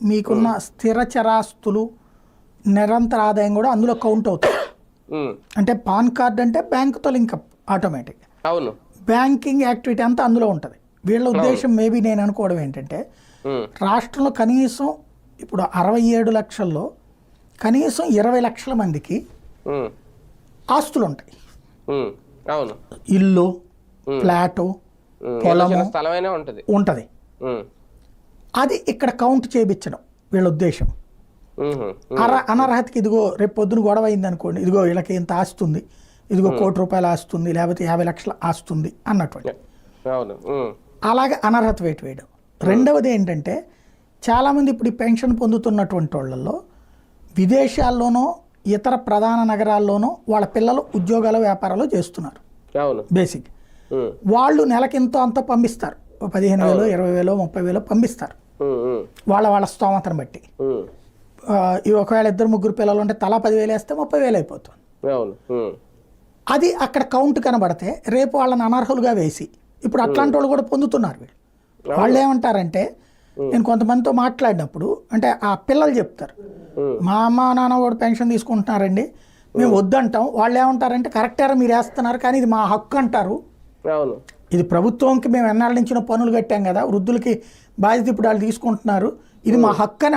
మీకున్న స్థిర చరాస్తులు నిరంతర ఆదాయం కూడా అందులో కౌంట్ అవుతుంది. అంటే పాన్ కార్డ్ అంటే బ్యాంకుతో లింకప్ ఆటోమేటిక్, అవును, బ్యాంకింగ్ యాక్టివిటీ అంతా అందులో ఉంటుంది. వీళ్ళ ఉద్దేశం మేబీ నేను అనుకోవడం ఏంటంటే రాష్ట్రంలో కనీసం ఇప్పుడు 67 లక్షల్లో కనీసం 20 లక్షల మందికి ఆస్తులు ఉంటాయి. అవును, ఇల్లు, ఫ్లాటు, పొలము స్థలమైనా ఉంటుంది. అది ఇక్కడ కౌంట్ చేయించడం వీళ్ళ ఉద్దేశం. అనర్హతకి ఇదిగో రేపు పొద్దున గొడవ అయింది అనుకోండి, ఇదిగో వీళ్ళకి ఇంత ఆస్తుంది, ఇదిగో ₹1,00,00,000 ఆస్తుంది, లేకపోతే 50 లక్షల ఆస్తుంది అన్నటువంటి అలాగే అనర్హత వేటు వేయడం. రెండవది ఏంటంటే చాలామంది ఇప్పుడు ఈ పెన్షన్ పొందుతున్నటువంటి వాళ్ళల్లో విదేశాల్లోనో ఇతర ప్రధాన నగరాల్లోనో వాళ్ళ పిల్లలు ఉద్యోగాలు వ్యాపారాలు చేస్తున్నారు. బేసిక్ వాళ్ళు నెలకింతో అంతా పంపిస్తారు, 15,000, 20,000, 30,000 పంపిస్తారు వాళ్ళ స్తోమతను బట్టి. ఒకవేళ 2-3 పిల్లలు ఉంటే తలా 10,000 వేస్తే 30,000 అయిపోతుంది. అది అక్కడ కౌంట్ కనబడితే రేపు వాళ్ళని అనర్హులుగా వేసి ఇప్పుడు అట్లాంటి వాళ్ళు కూడా పొందుతున్నారు. వాళ్ళు ఏమంటారంటే, నేను కొంతమందితో మాట్లాడినప్పుడు అంటే ఆ పిల్లలు చెప్తారు, మా అమ్మ నాన్న కూడా పెన్షన్ తీసుకుంటున్నారండి, మేము వద్దంటాం. వాళ్ళు ఏమంటారంటే, కరెక్టారా మీరు వేస్తున్నారు, కానీ ఇది మా హక్కు అంటారు. ఇది ప్రభుత్వంకి మేము ఎన్నాళ్ళ నుంచి పన్నులు కట్టాం కదా, వృద్ధులకి బాధ్యత ఇప్పుడు వాళ్ళు తీసుకుంటున్నారు, ఇది మా హక్కు అని